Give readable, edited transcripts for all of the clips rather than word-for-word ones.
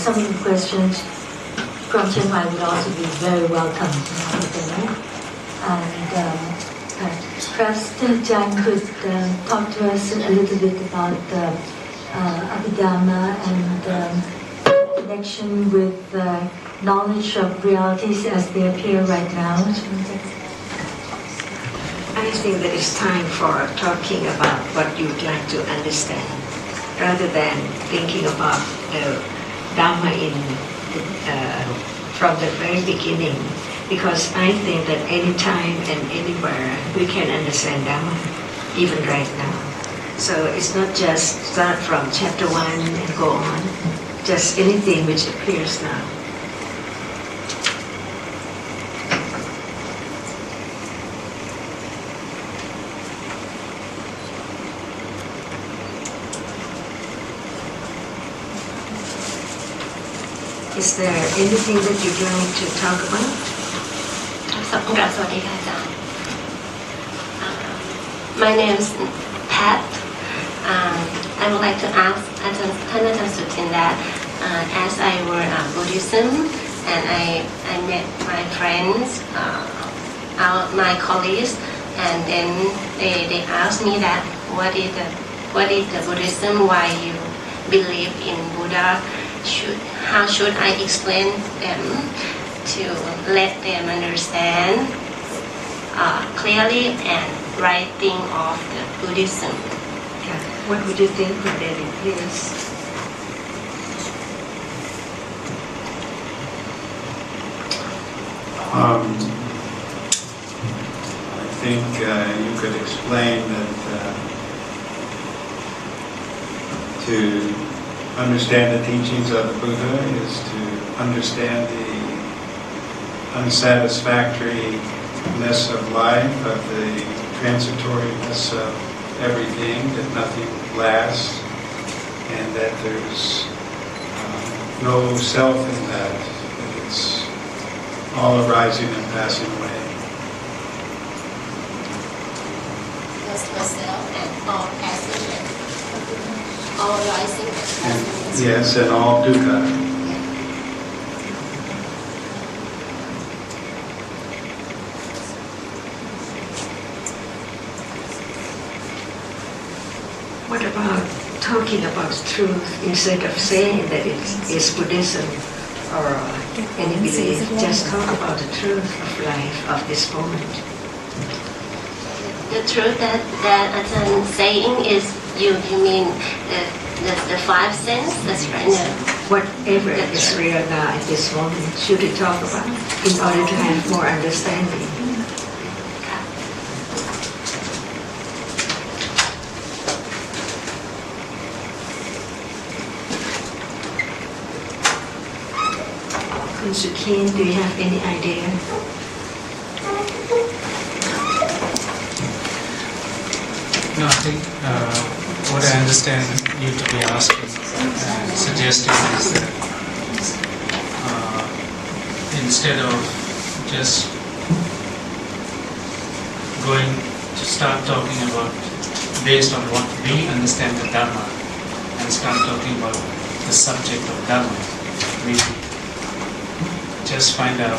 some of the questions from Chiang Mai would also be very welcome. And perhaps Ajahn could talk to us a little bit about Abhidhamma and connection with knowledge of realities as they appear right now. I think that it's time for talking about what you'd like to understand, rather than thinking about the Dhamma from the very beginning. Because I think that anytime and anywhere we can understand Dhamma, even right now. So it's not just start from chapter 1 and go on, just anything which appears now. Is there anything that you'd like to talk about? สวัสดีค่ะอาจารย์ My name is Pat. I would like to ask Ajahn Sujin that as I were Buddhism and I met my friends, my colleagues, and then they asked me that what is the Buddhism, why you believe in Buddha, how should I explain them to let them understand clearly and right thing of the Buddhism. Yeah. What would you think when they please? I think you could explain that to understand the teachings of the Buddha is to understand the unsatisfactoriness of life, of the transitoriness of everything, that nothing lasts, and that there's no self in that it's all arising and passing away. There's no self and all passing away. All arising and passing away. Yes, and all dukkha. What about talking about truth instead of saying that it is Buddhism or any belief? Just talk about the truth of life, of this moment. The truth that Ajahn is saying is you mean the five senses? That's right. No. Whatever is real now at this moment, should we talk about in order to have more understanding? Sukhin, do you have any idea? No, I think what I understand you to be asking and suggesting is that instead of just going to start talking about based on what we understand the Dhamma and start talking about the subject of Dhamma, we just find out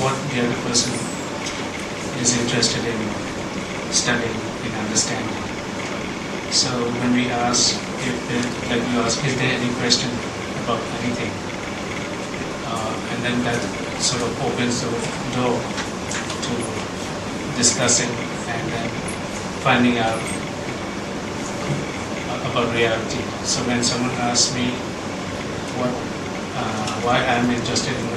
what the other person is interested in studying, in understanding. So when we ask, is there any question about anything? And then that sort of opens the door to discussing and then finding out about reality. So when someone asks me why I'm interested in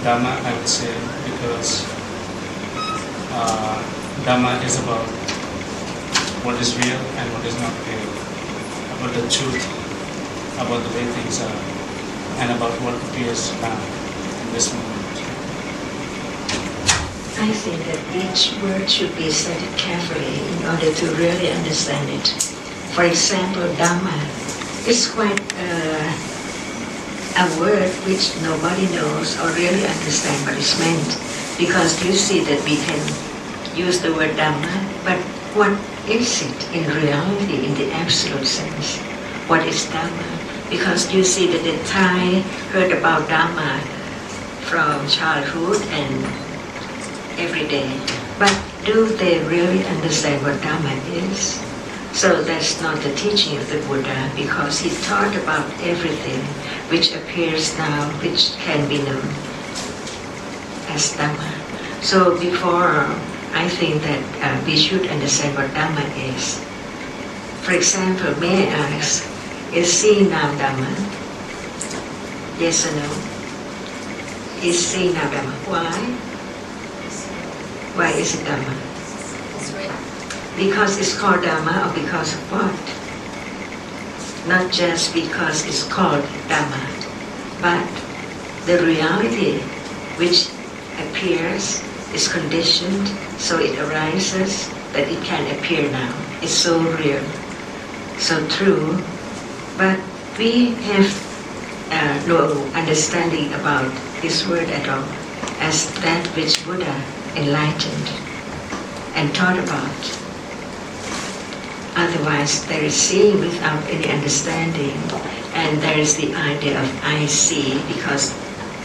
Dhamma, I would say because Dhamma is about what is real and what is not real, about the truth, about the way things are, and about what appears now in this moment. I think that each word should be studied carefully in order to really understand it. For example, Dhamma is quite a word which nobody knows or really understand what is meant, because you see that we can use the word Dhamma, but what is it in reality, in the absolute sense? What is Dhamma? Because you see that the Thai heard about Dhamma from childhood and every day. But do they really understand what Dhamma is? So that's not the teaching of the Buddha, because he taught about everything which appears now, which can be known as Dhamma. So before, I think that we should understand what Dhamma is. For example, may I ask, is seeing now Dhamma? Yes or no? Is seeing now Dhamma? Why? Why is it Dhamma? Because it's called Dhamma, or because of what? Not just because it's called Dhamma, but the reality which appears is conditioned, so it arises that it can appear now. It's so real, so true, but we have no understanding about this word at all as that which Buddha enlightened and taught about. Otherwise, there is seeing without any understanding, and there is the idea of I see because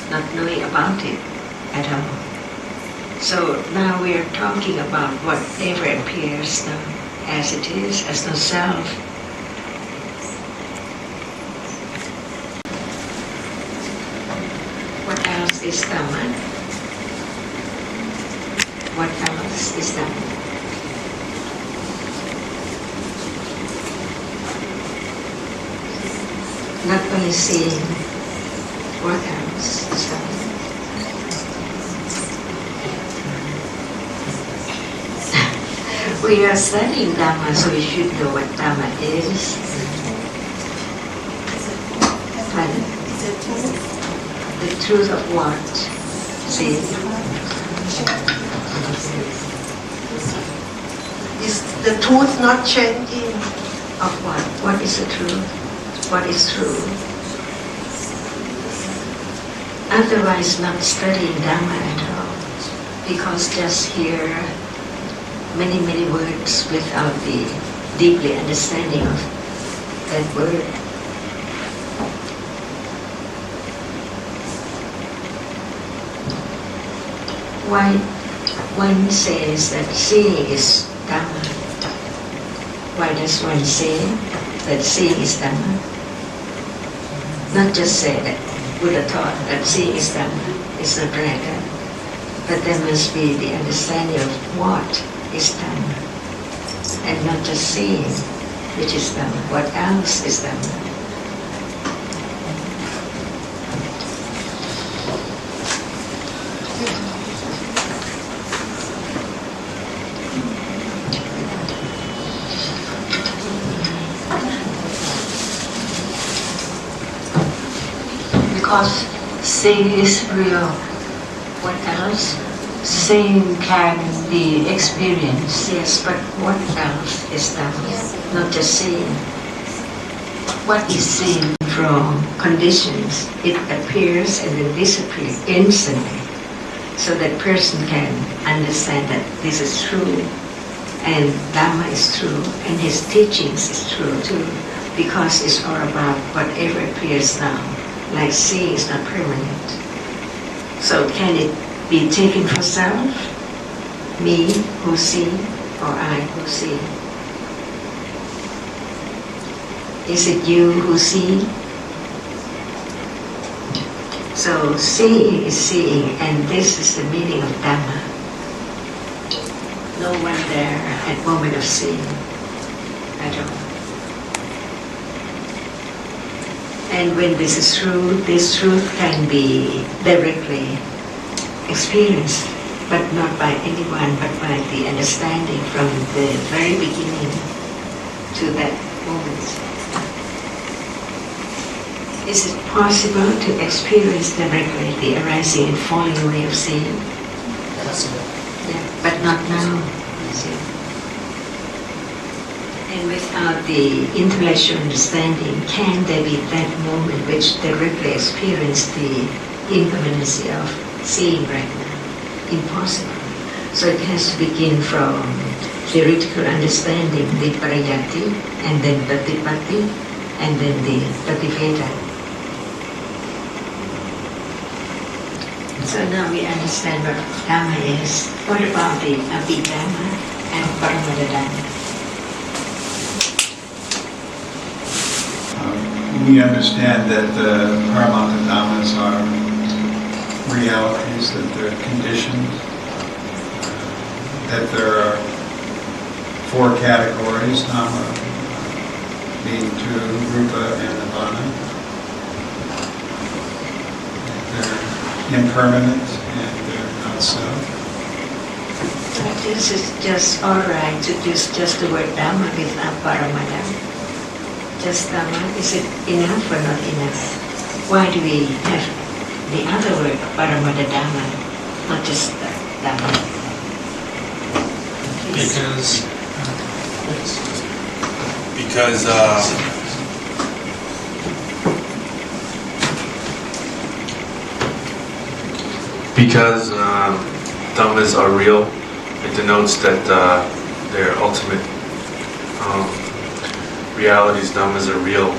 not knowing about it at all. So now we are talking about whatever appears now as it is, as no self. What else is Dhamma? What else is Dhamma? Not only seeing, what else is Dhamma? We are studying Dhamma, so we should know what Dhamma is. Pardon? The truth of what? See? Is the truth not changing? Of what? What is the truth? What is true? Otherwise, not studying Dhamma at all, because just hear many words without the deeply understanding of that word. Why one says that seeing is Dhamma? Why does one say that seeing is Dhamma? Not just say that Buddha taught that seeing is Dhamma. It's not right, but there must be the understanding of what is Dhamma, and not just seeing, which is Dhamma. What else is Dhamma? Because seeing is real. What else? Seeing can be experienced. Yes, but what else is Dhamma? Not just seeing. What is seen from conditions? It appears and then disappears instantly, so that person can understand that this is true, and Dhamma is true, and his teachings is true too, because it's all about whatever appears now. Like seeing is not permanent. So can it be taken for self? Me who see, or I who see? Is it you who see? So seeing is seeing, and this is the meaning of Dhamma. No one there at moment of seeing at all. And when this is true, this truth can be directly experienced, but not by anyone, but by the understanding from the very beginning to that moment. Is it possible to experience directly the arising and falling away of seeing? Yeah, but not now, you see. And without the intellectual understanding, can there be that moment which directly experience the impermanence of seeing right now? Impossible. So it has to begin from theoretical understanding, the parayati, and then patipatti, and then the Prativeda. So now we understand what Dhamma is. What about the Abhidhamma and Paramada Dhamma? We understand that the Paramata Dhammas are realities, that they're conditioned, that there are 4 categories, Dhamma being 2, Rupa and Nibbana. They're impermanent and they're not so. But this is just alright to use just the word Dhamma without Paramada. Just Dhamma, is it enough or not enough? Why do we have the other word, Paramada Dhamma, not just Dhamma? Because Dhammas are real, it denotes that they're ultimate realities. Dhammas are real,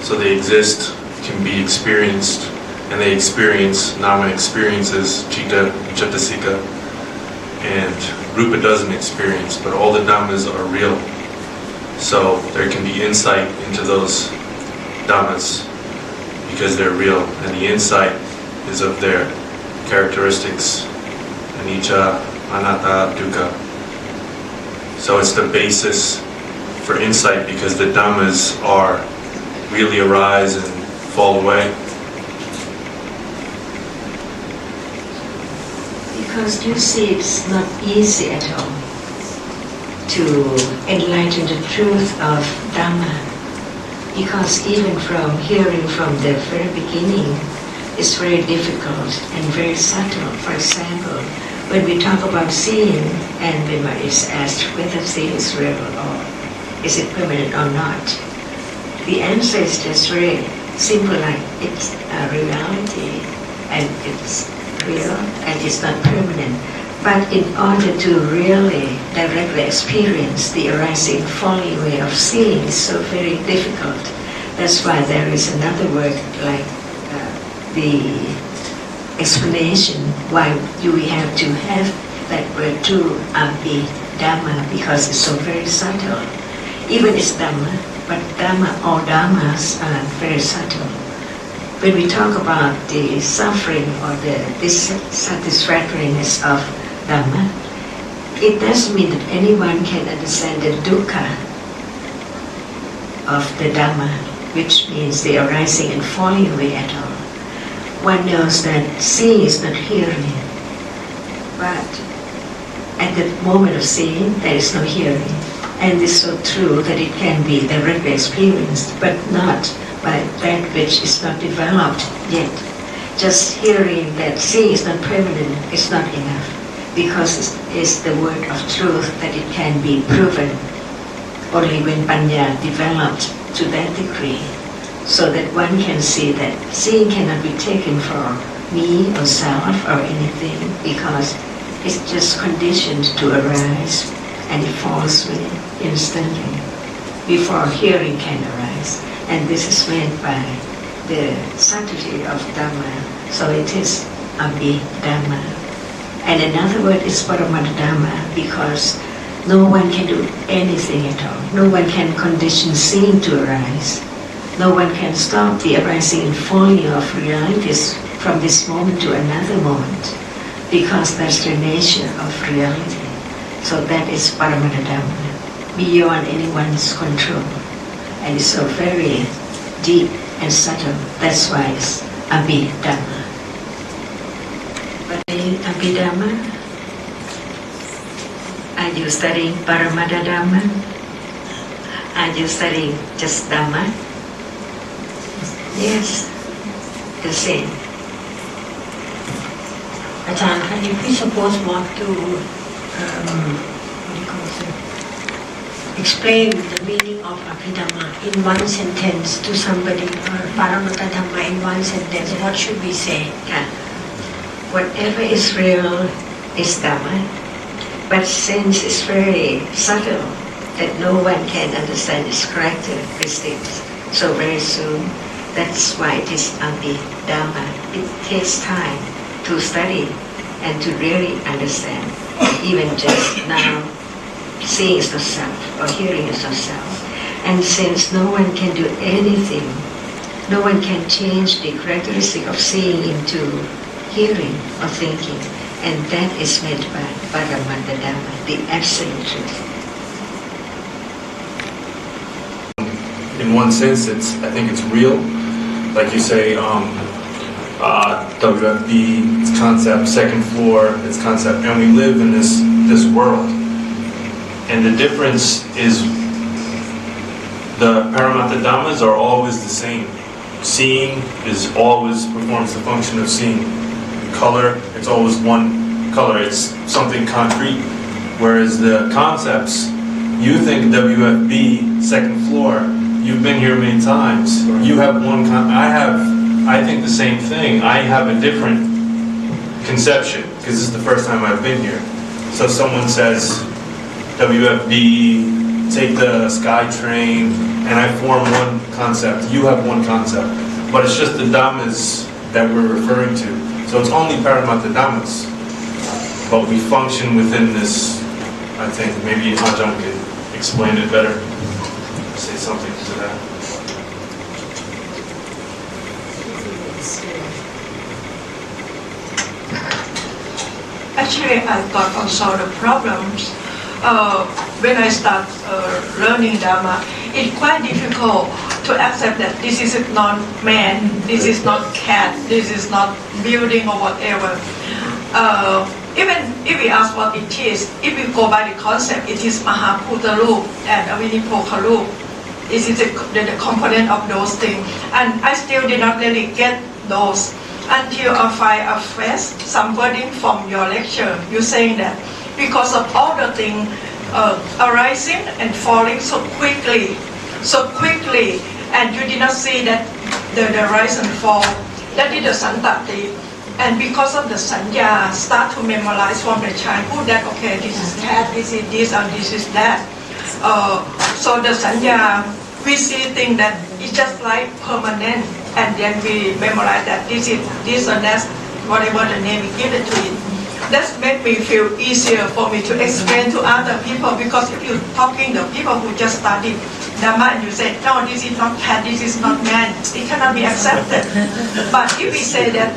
so they exist, can be experienced, and they experience. Nama experiences Citta, Cettasika, and Rupa doesn't experience, but all the Dhammas are real. So there can be insight into those Dhammas because they're real, and the insight is of their characteristics, anicca, anatta, dukkha. So it's the basis for insight because the Dhammas are really arise and fall away. Because you see, it's not easy at all to enlighten the truth of Dhamma. Because even from hearing from the very beginning, it's very difficult and very subtle. For example, when we talk about seeing, and when one is asked whether seeing is real or is it permanent or not, the answer is just very simple, like it's a reality and it's real and it's not permanent. But in order to really directly experience the arising falling away of seeing is so very difficult. That's why there is another word like the explanation why do we have to have that word too, Abhidhamma, because it's so very subtle. Even it's Dhamma, but Dhamma, all Dhammas are very subtle. When we talk about the suffering or the dissatisfactoriness of Dhamma, it doesn't mean that anyone can understand the dukkha of the Dhamma, which means the arising and falling away at all. One knows that seeing is not hearing, but at the moment of seeing, there is no hearing. And it's so true that it can be directly experienced, but not by that which is not developed yet. Just hearing that seeing is not permanent is not enough, because it's the word of truth that it can be proven only when Panya developed to that degree, so that one can see that seeing cannot be taken for me or self or anything, because it's just conditioned to arise and it falls away instantly before hearing can arise. And this is meant by the subtlety of Dhamma. So it is Abhidhamma. And another word is Paramata Dhamma, because no one can do anything at all. No one can condition seeing to arise. No one can stop the arising and falling of realities from this moment to another moment, because that's the nature of reality. So that is Paramata Dhamma, beyond anyone's control. And it's so very deep and subtle. That's why it's Abhidhamma. But in Abhidhamma, are you studying Paramata Dhamma? Are you studying just Dhamma? Yes, the same. Ajahn, can you please suppose want to explain the meaning of Abhidhamma in one sentence to somebody, or Paramata Dhamma in one sentence? What should we say? Yeah. Whatever is real is Dhamma, but since it's very subtle that no one can understand its characteristics, so very soon. That's why it is Dhamma. It takes time to study and to really understand. Even just now, seeing is not self or hearing is not self. And since no one can do anything, no one can change the characteristic of seeing into hearing or thinking, and that is meant by Paramata Dhamma, the absolute truth. In one sense, I think it's real. Like you say, WFB, its concept, second floor, its concept, and we live in this world. And the difference is the Paramata Dhammas are always the same. Seeing is always performs the function of seeing. Color, it's always one color. It's something concrete. Whereas the concepts, you think WFB, second floor, you've been here many times. You have one, I think the same thing. I have a different conception because this is the first time I've been here. So someone says, WFB, take the sky train, and I form one concept. You have one concept. But it's just the Dhammas that we're referring to. So it's only Paramata Dhammas. But we function within this, I think. Maybe Ajahn could explain it better. Say something to that. Actually, I got also the problems. When I start learning Dhamma, it's quite difficult to accept that this is not man, this is not cat, this is not building or whatever. Even if we ask what it is, if we go by the concept, it is Mahaputarup and Avinipokarup. This is the component of those things. And I still did not really get those until I find a phrase, some wording from your lecture. You're saying that because of all the things arising and falling so quickly, and you did not see that the rise and fall, that is the santati. And because of the sanya, start to memorize from the childhood that, okay, this is that, this is this, and this is that. So the sanya, we see things that it's just like permanent, and then we memorize that this is this and that, whatever the name we give it to it. That's make me feel easier for me to explain to other people, because if you're talking to people who just studied Dhamma and you say, no, this is not cat, this is not man, it cannot be accepted. But if we say that,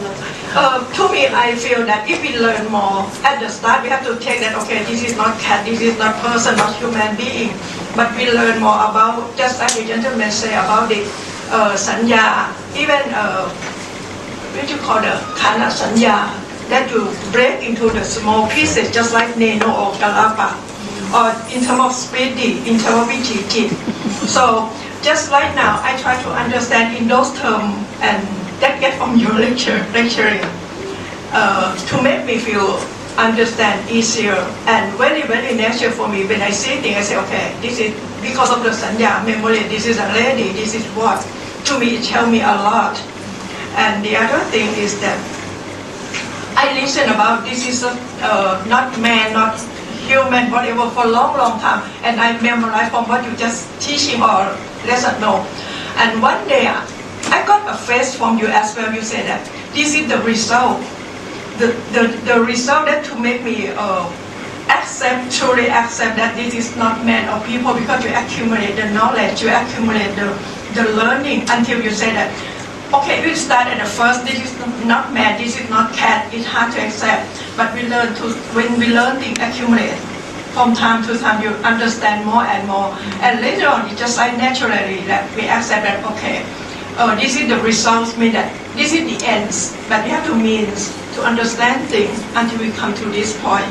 to me, I feel that if we learn more at the start, we have to take that, okay, this is not cat, this is not person, not human being. But we learn more about, just like the gentleman say about the sanya, even what you call the kana sanya, that you break into the small pieces, just like neno or kalapa, or in terms of speedy, in terms of vichijit. So just right now, I try to understand in those terms, and that get from your lecturing, to make me feel understand easier, and very, very natural for me. When I see things, I say, okay, this is because of the sanya, memory, this is a lady, this is what. To me, it helped me a lot. And the other thing is that I listen about this is not man, not human, whatever, for a long, long time, and I memorize from what you just teaching or lesson know. And one day, I got a phrase from you as well. You said that this is the result. The result that to make me truly accept that this is not man or people, because you accumulate the knowledge, you accumulate the learning until you say that, okay, we start at the first, this is not man, this is not cat, it's hard to accept, but when we learn things accumulate, from time to time you understand more and more, and later on it's just like naturally that we accept that, okay, this is the results, mean that this is the ends, but we have to means to understand things until we come to this point.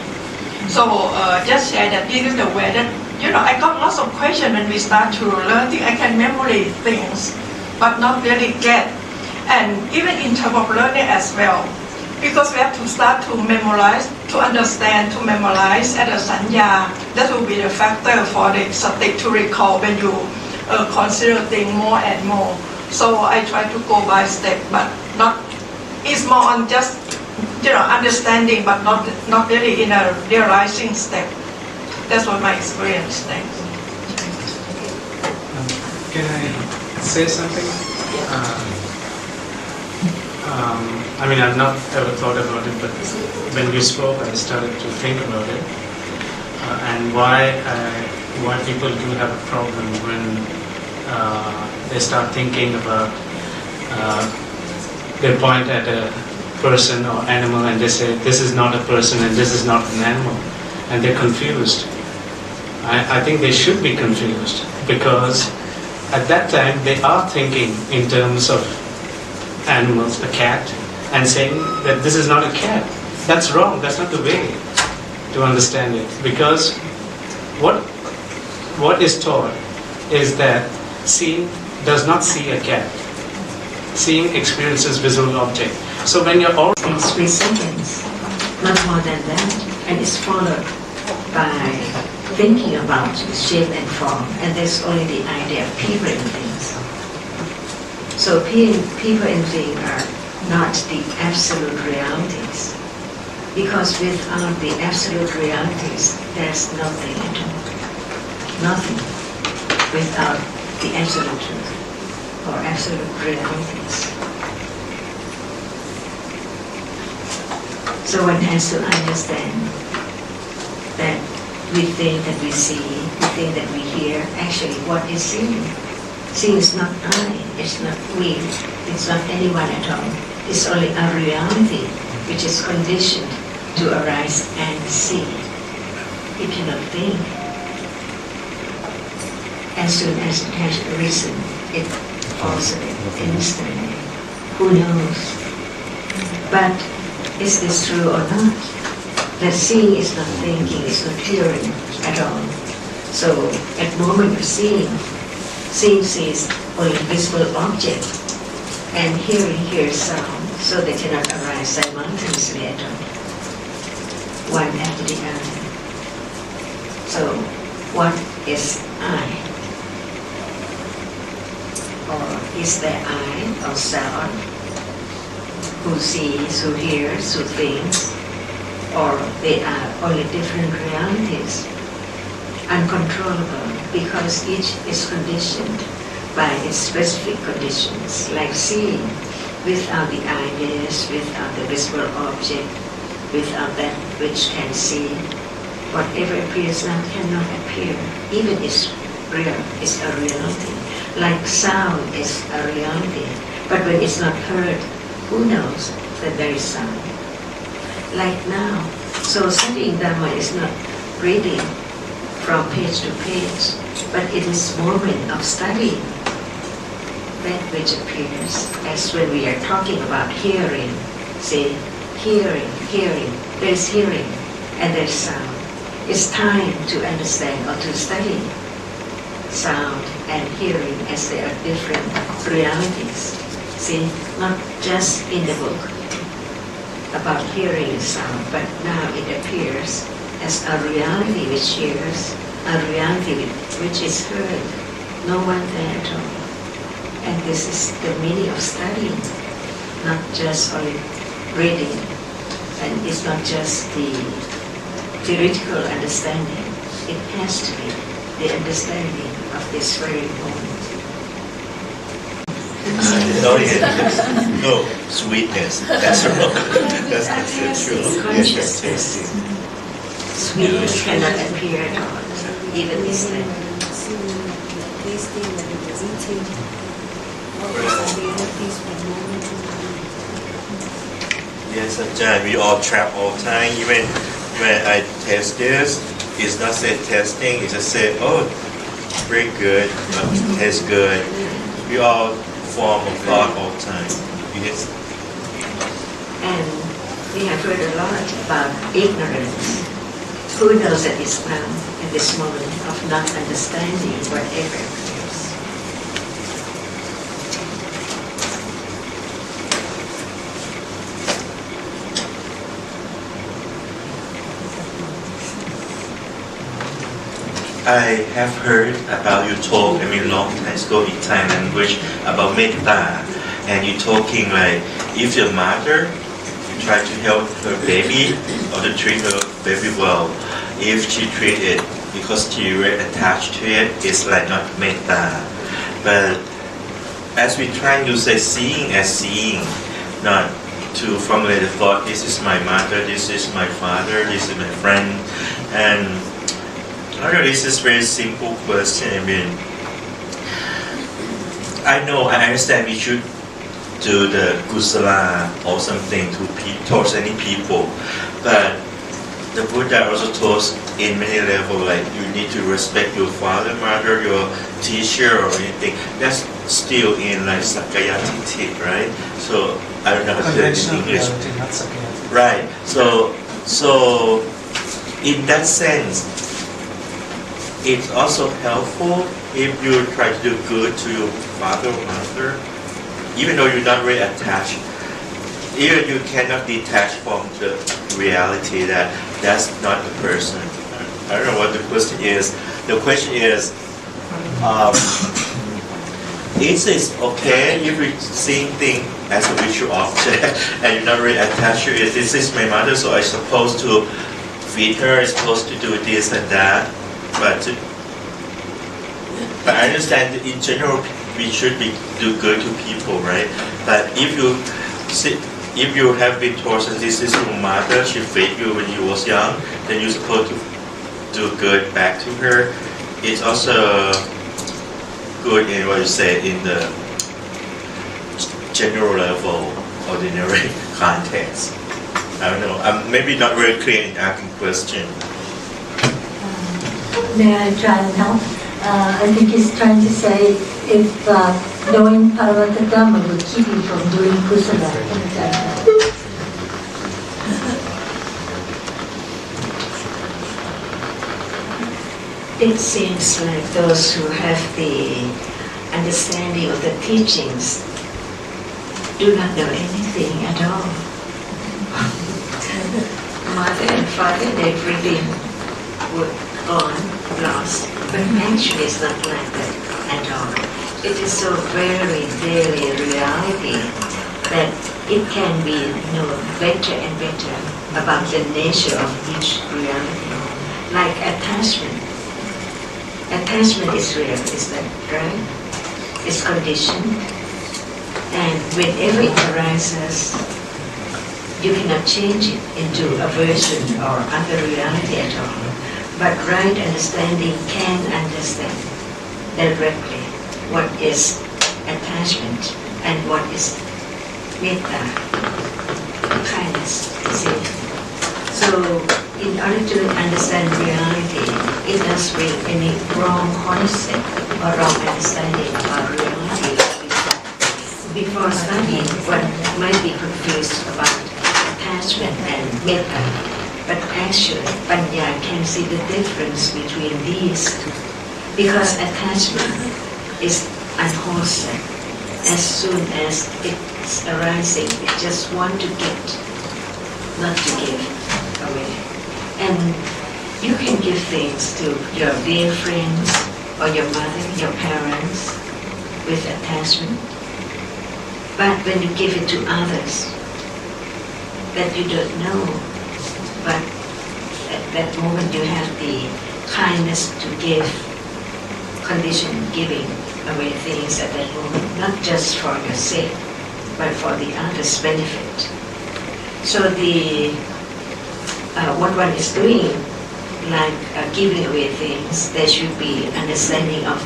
So just share that this is the way that, I got lots of questions when we start to learn things. I can memory things, but not really get. And even in terms of learning as well, because we have to start to memorize, to understand, to memorize at a sanya. That will be the factor for the sati to recall when you consider things more and more. So I try to go by step, but not. It's more on just understanding, but not really in a realizing step. That's what my experience. Thanks. Can I say something? I mean, I've not ever thought about it, but when you spoke, I started to think about it, and why people do have a problem when they start thinking about. They point at a person or animal and they say, this is not a person and this is not an animal, and they're confused. I think they should be confused, because at that time they are thinking in terms of animals, a cat, and saying that this is not a cat. That's wrong. That's not the way to understand it, because what is taught is that seeing does not see a cat. Seeing experiences visual object. So when you're all in 3 seconds, not more than that, and it's followed by thinking about shape and form, and there's only the idea of people and things. So people and things are not the absolute realities, because without the absolute realities, there's nothing at all. Nothing without the absolute truth or absolute realities. So one has to understand that we think that we see, we think that we hear. Actually, what is seeing? Seeing is not I, it's not we, it's not anyone at all. It's only a reality which is conditioned to arise and see. It cannot think. As soon as it has arisen, it falls away instantly. Who knows? But is this true or not? That seeing is not thinking, is not hearing at all. So at the moment of seeing sees only visible object, and hearing hears sound, so they cannot arise simultaneously at all, one after the other. So what is I? Or is there I or self who sees, who hears, who thinks, or they are only different realities, uncontrollable, because each is conditioned by its specific conditions, like seeing, without the ideas, without the visible object, without that which can see. Whatever appears now cannot appear, even is real, is a reality. Like sound is a reality, but when it's not heard, who knows that there is sound? Like now, so studying Dhamma is not reading from page to page, but it is moment of studying that which appears, as when we are talking about hearing. Say, hearing, there's hearing and there's sound. It's time to understand or to study sound and hearing as they are different realities. See, not just in the book about hearing and sound, but now it appears as a reality which hears, a reality which is heard, no one there at all. And this is the meaning of studying, not just only reading, and it's not just the theoretical understanding. It has to be the understanding of this very moment. No sweetness. That's wrong. That's not true. Consciousness. Sweetness cannot appear at all, even this time. Yes, Ajahn, we all trap all the time. Even when I test this, it's not say testing, it's just say, oh, very good, tastes good. We all form of thought all the time. Yes. And we have heard a lot about ignorance. Who knows at this time, at this moment of not understanding whatever appears? I have heard about you talk, long time ago in Thai language, about metta. And you talking like, if your mother try to help her baby or to treat her baby well, if she treat it because she very attached to it, it's like not metta. But as we trying to say seeing as seeing, not to formulate a thought, this is my mother, this is my father, this is my friend. And this is very simple question. I mean, I understand we should do the kusala or something towards any people, but the Buddha also taught in many levels, like you need to respect your father, mother, your teacher or anything. That's still in like Sakaya Tithi, right? So I don't know how to say it in English. Right. So in that sense, it's also helpful if you try to do good to your father or mother, even though you're not really attached. Even you cannot detach from the reality that that's not the person. I don't know what the question is. The question is, is it okay if you see things as a visual object and you're not really attached to it? This is my mother, so I'm supposed to feed her, I'm supposed to do this and that. But I understand that in general we should do good to people, right? But if you have been told that this is your mother, she fed you when you was young, then you're supposed to do good back to her. It's also good in what you say in the general level, ordinary context. I don't know. I'm maybe not very clear in asking question. May I try and help? I think he's trying to say if knowing Paramattha Dhamma will keep you from doing kusala. It seems like those who have the understanding of the teachings do not know anything at all. Mother and father, they really were gone, lost, but actually it's not like that at all. It is so very daily reality that it can be known better and better about the nature of each reality. Like attachment. Attachment is real, is that right? It's conditioned. And whenever it arises, you cannot change it into aversion or other reality at all. But right understanding can understand directly what is attachment and what is metta, kindness, see? So in order to understand reality, it doesn't bring any wrong concept or wrong understanding about reality. Before studying, one might be confused about attachment and metta, but actually, Panya can see the difference between these two. Because attachment is unwholesome. As soon as it's arising, it just want to get, not to give away. And you can give things to your dear friends or your mother, your parents with attachment. But when you give it to others that you don't know, but at that moment you have the kindness to give, conditioned giving away things at that moment, not just for your sake, but for the other's benefit. So what one is doing, like giving away things, there should be understanding of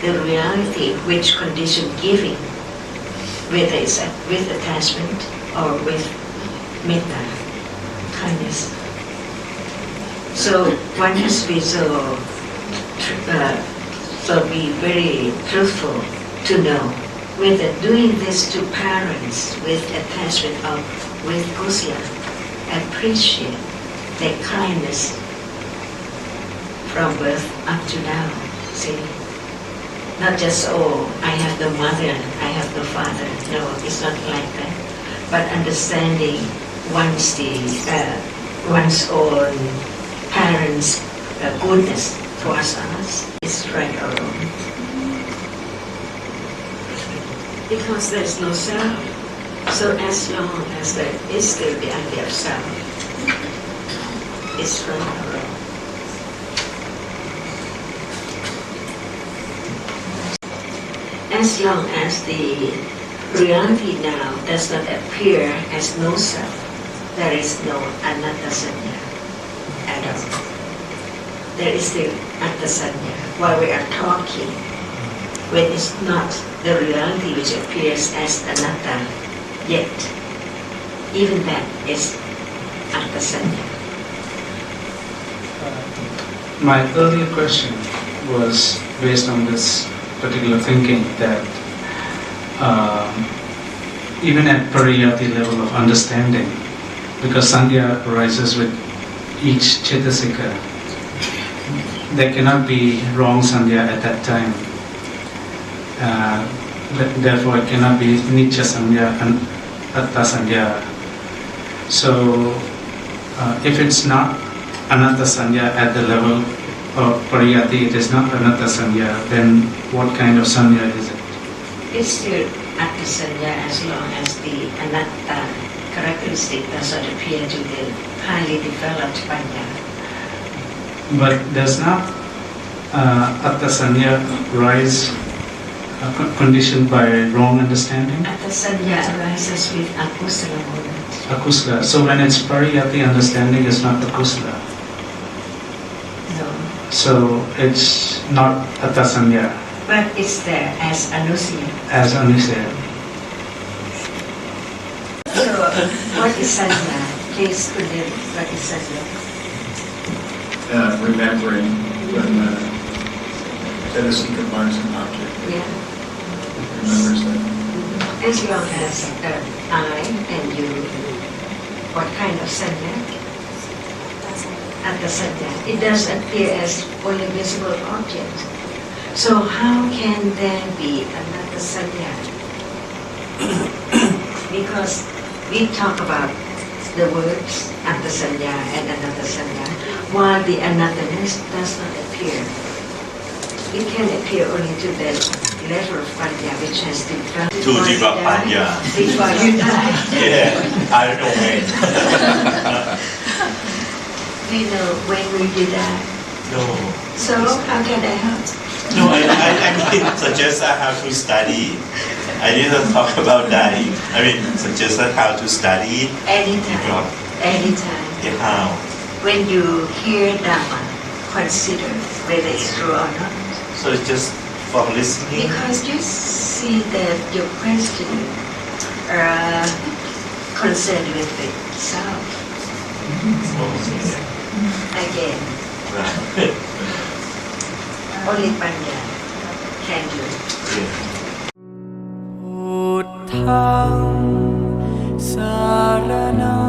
the reality which condition giving, whether it's with attachment or with metta, kindness. So one has to be so be very truthful to know whether doing this to parents with attachment or with kusala, appreciate their kindness from birth up to now. See, not just I have no mother, I have no father. No, it's not like that. But understanding one's own parents' goodness towards us is right or wrong. Because there's no self. So as long as there is still the idea of self, it's right or wrong. as long as the reality now does not appear as no self, there is no anatta sanya at all. There is still atta sanya while we are talking, when it's not the reality which appears as anatta yet. Even that is atta sanya. My earlier question was based on this particular thinking that even at pariyati level of understanding, because sandhya arises with each cetasika, there cannot be wrong sandhya at that time. Therefore, it cannot be nicca sandhya and atta sandhya. So, if it's not anatta sandhya at the level of pariyati, it is not anatta sandhya, then what kind of sandhya is it? It's still atta sanya as long as the anatta characteristic does not appear to the highly developed panya. But does not atta sanya rise conditioned by wrong understanding? Atta sanya arises with akusala moment. Akusala. So when it's pariyati understanding, it's not akusala. No. So it's not atta sanya. But it's there as anusaya. As Anisaya. So, what is sanya? Please put it, what is sanya? Remembering when Tedesika marks an object, Yeah. remembers that. As long as I and you, what kind of sanya? Atta sanya. It does appear as only visible object. So how can there be another sanya? Because we talk about the words atta sanya and another sanya, while the anotherness does not appear. It can appear only to the level of panya which has developed. To develop panya. Before you die. Yeah, I don't know when. Do you know when will you die? No. So how can I help? No, I mean, suggested how to study. I didn't talk about dying. I mean, suggested how to study. Anytime. Anytime. Yeah, how? When you hear Dhamma, consider whether it's true or not. So it's just from listening. Because you see that your question are concerned with the self. Again, Right. only Panya can do it. Yeah. พุทธังสารนั